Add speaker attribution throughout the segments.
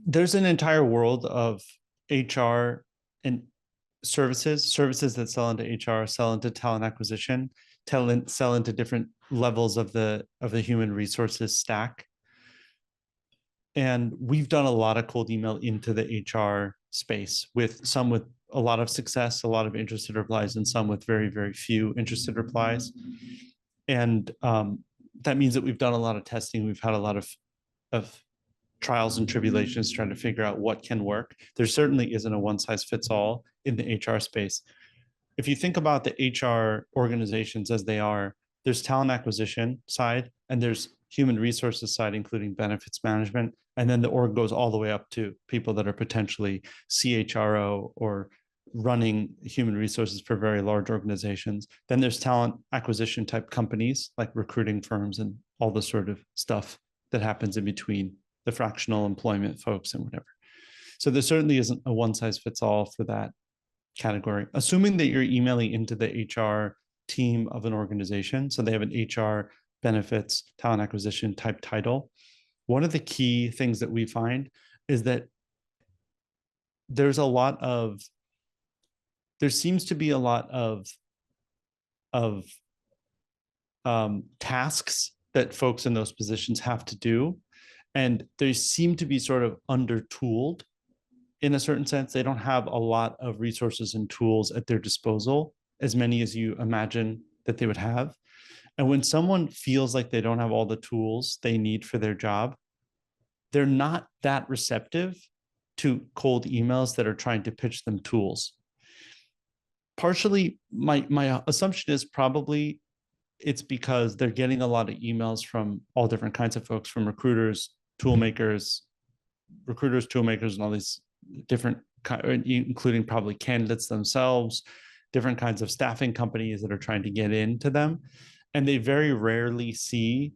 Speaker 1: there's an entire world of HR and services that sell into HR, sell into talent acquisition, talent sell into different levels of the human resources stack. And we've done a lot of cold email into the HR space, with some with a lot of success, a lot of interested replies, and some with very, very few interested replies. And that means that we've done a lot of testing. We've had a lot of trials and tribulations trying to figure out what can work. There certainly isn't a one size fits all in the HR space. If you think about the HR organizations as they are, there's talent acquisition side and there's human resources side, including benefits management. And then the org goes all the way up to people that are potentially CHRO or running human resources for very large organizations. Then there's talent acquisition type companies like recruiting firms and all the sort of stuff that happens in between the fractional employment folks and whatever. So there certainly isn't a one size fits all for that category. Assuming that you're emailing into the HR team of an organization, so they have an HR benefits talent acquisition type title, one of the key things that we find is that there's a lot of there seems to be a lot of tasks that folks in those positions have to do, and they seem to be sort of under-tooled in a certain sense. They don't have a lot of resources and tools at their disposal, as many as you imagine that they would have. And when someone feels like they don't have all the tools they need for their job, they're not that receptive to cold emails that are trying to pitch them tools. Partially, my assumption is probably it's because they're getting a lot of emails from all different kinds of folks, from recruiters, tool makers, and all these different, including probably candidates themselves, different kinds of staffing companies that are trying to get into them. And they very rarely see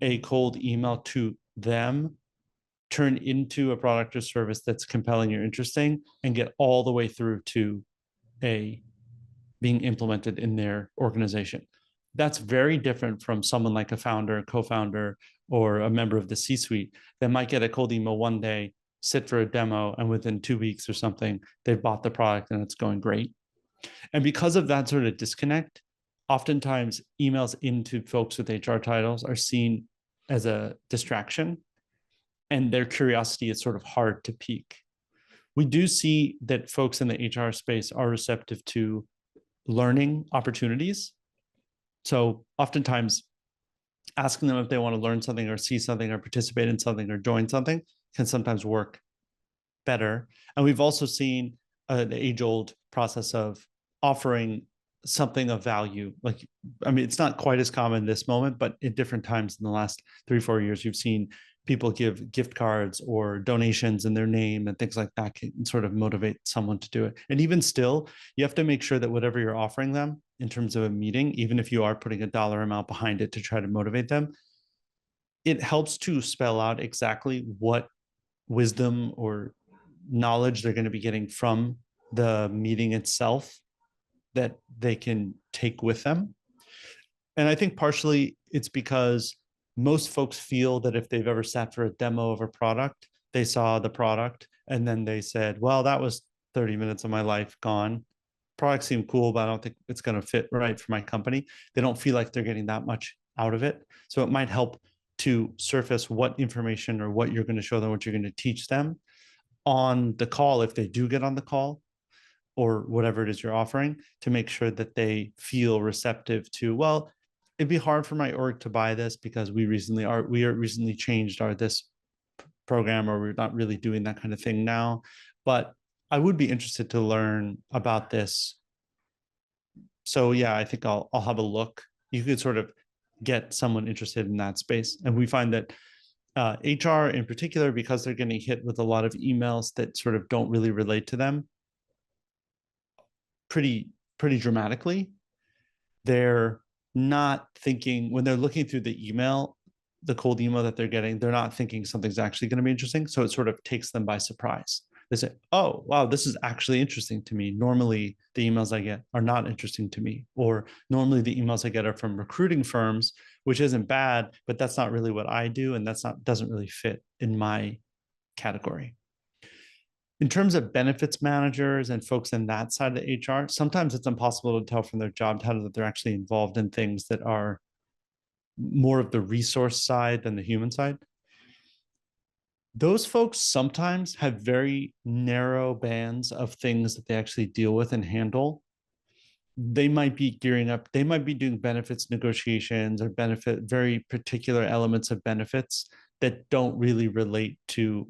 Speaker 1: a cold email to them turn into a product or service that's compelling or interesting and get all the way through to a being implemented in their organization. That's very different from someone like a founder, co-founder, or a member of the C-suite that might get a cold email one day, sit for a demo, and within 2 weeks or something, they've bought the product and it's going great. And because of that sort of disconnect, oftentimes emails into folks with HR titles are seen as a distraction, and their curiosity is sort of hard to pique. We do see that folks in the HR space are receptive to learning opportunities. So oftentimes asking them if they want to learn something or see something or participate in something or join something can sometimes work better. And we've also seen the age-old process of offering something of value. Like, I mean, it's not quite as common in this moment, but at different times in the last 3-4 years, you've seen people give gift cards or donations in their name and things like that can sort of motivate someone to do it. And even still, you have to make sure that whatever you're offering them in terms of a meeting, even if you are putting a dollar amount behind it to try to motivate them, it helps to spell out exactly what wisdom or knowledge they're going to be getting from the meeting itself that they can take with them. And I think partially it's because most folks feel that if they've ever sat for a demo of a product, they saw the product and then they said, well, that was 30 minutes of my life gone. Products seem cool, but I don't think it's going to fit right for my company. They don't feel like they're getting that much out of it. So it might help to surface what information or what you're going to show them, what you're going to teach them on the call, if they do get on the call, or whatever it is you're offering, to make sure that they feel receptive to, well, it'd be hard for my org to buy this because we recently changed our this program, or we're not really doing that kind of thing now, but I would be interested to learn about this. So yeah, I think I'll have a look. You could sort of get someone interested in that space. And we find that HR in particular, because they're getting hit with a lot of emails that sort of don't really relate to them pretty dramatically, they're not thinking, when they're looking through the email, the cold email that they're getting, they're not thinking something's actually going to be interesting. So it sort of takes them by surprise. They say, oh, wow, this is actually interesting to me. Normally the emails I get are not interesting to me. Or normally the emails I get are from recruiting firms, which isn't bad, but that's not really what I do. And doesn't really fit in my category. In terms of benefits managers and folks in that side of HR, sometimes it's impossible to tell from their job title that they're actually involved in things that are more of the resource side than the human side. Those folks sometimes have very narrow bands of things that they actually deal with and handle. They might be gearing up, they might be doing benefits negotiations or benefit very particular elements of benefits that don't really relate to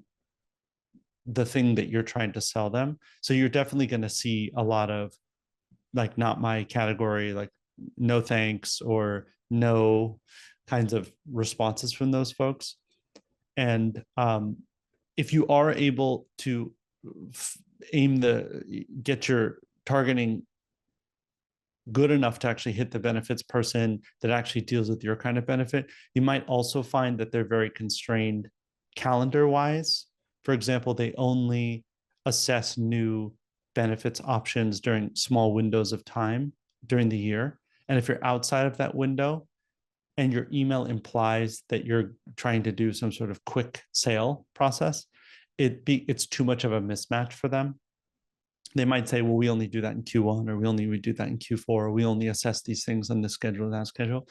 Speaker 1: the thing that you're trying to sell them. So you're definitely going to see a lot of like not my category, like no thanks or no kinds of responses from those folks. And if you are able to get your targeting good enough to actually hit the benefits person that actually deals with your kind of benefit, you might also find that they're very constrained calendar wise. For example, they only assess new benefits options during small windows of time during the year. And if you're outside of that window and your email implies that you're trying to do some sort of quick sale process, it's too much of a mismatch for them. They might say, well, we only do that in Q1, or we only do that in Q4, or we only assess these things on this schedule and that schedule.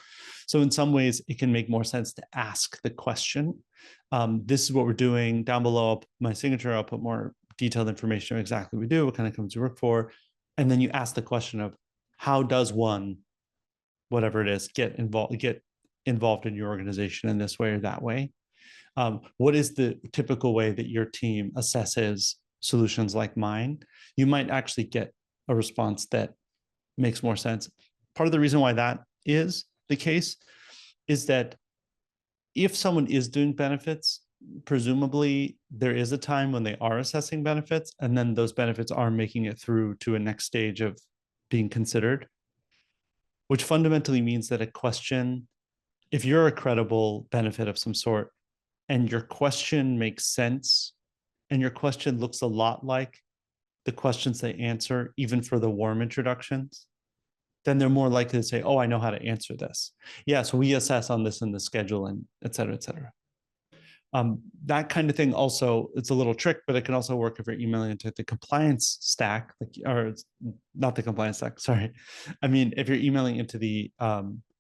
Speaker 1: So in some ways, it can make more sense to ask the question. This is what we're doing. Down below, my signature, I'll put more detailed information on exactly what we do, what kind of companies we work for. And then you ask the question of how does one, whatever it is, get involved in your organization in this way or that way? What is the typical way that your team assesses solutions like mine? You might actually get a response that makes more sense. Part of the reason why that is the case is that if someone is doing benefits, presumably there is a time when they are assessing benefits, and then those benefits are making it through to a next stage of being considered, which fundamentally means that a question, if you're a credible benefit of some sort, and your question makes sense, and your question looks a lot like the questions they answer, even for the warm introductions, then they're more likely to say, oh, I know how to answer this. Yeah, so we assess on this in the schedule and et cetera, et cetera. That kind of thing also, it's a little trick, but it can also work if you're emailing into the compliance stack, or not the compliance stack, sorry. I mean, if you're emailing into the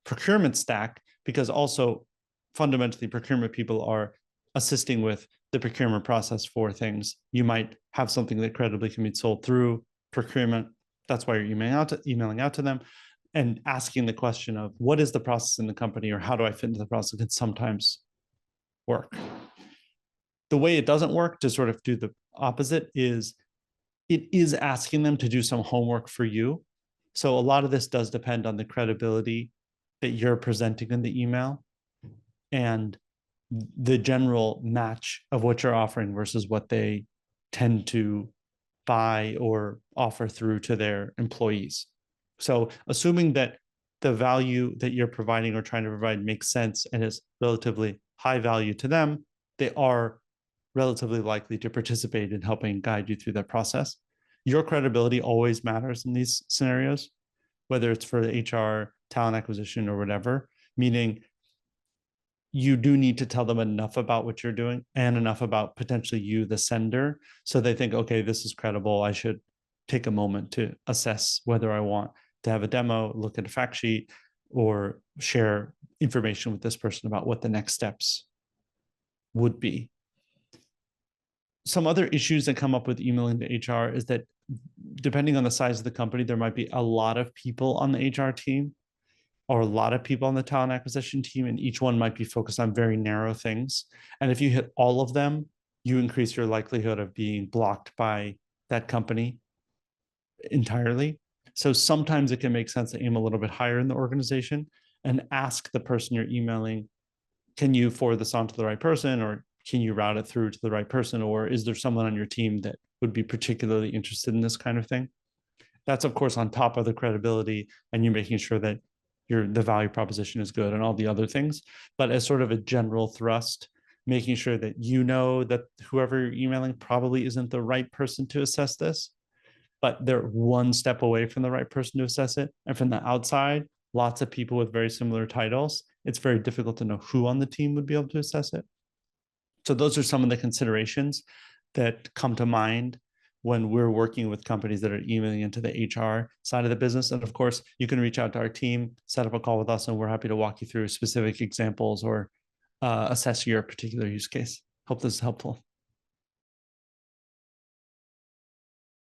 Speaker 1: procurement stack, because also fundamentally procurement people are assisting with the procurement process for things. You might have something that credibly can be sold through procurement. That's why you're emailing out to them, and asking the question of what is the process in the company, or how do I fit into the process, can sometimes work. The way it doesn't work, to sort of do the opposite, is it is asking them to do some homework for you. So a lot of this does depend on the credibility that you're presenting in the email and the general match of what you're offering versus what they tend to buy or offer through to their employees. So assuming that the value that you're providing or trying to provide makes sense and is relatively high value to them, they are relatively likely to participate in helping guide you through that process. Your credibility always matters in these scenarios, whether it's for the HR, talent acquisition, or whatever, meaning you do need to tell them enough about what you're doing and enough about potentially you, the sender, so they think, okay, this is credible. I should take a moment to assess whether I want to have a demo, look at a fact sheet, or share information with this person about what the next steps would be. Some other issues that come up with emailing to HR is that depending on the size of the company, there might be a lot of people on the HR team or a lot of people on the talent acquisition team, and each one might be focused on very narrow things. And if you hit all of them, you increase your likelihood of being blocked by that company entirely. So sometimes it can make sense to aim a little bit higher in the organization and ask the person you're emailing, can you forward this on to the right person, or can you route it through to the right person, or is there someone on your team that would be particularly interested in this kind of thing? That's of course on top of the credibility and you making sure that the value proposition is good and all the other things. But as sort of a general thrust, making sure that you know that whoever you're emailing probably isn't the right person to assess this, but they're one step away from the right person to assess it. And from the outside, lots of people with very similar titles, it's very difficult to know who on the team would be able to assess it. So those are some of the considerations that come to mind when we're working with companies that are emailing into the HR side of the business. And of course, you can reach out to our team, set up a call with us, and we're happy to walk you through specific examples or assess your particular use case. Hope this is helpful.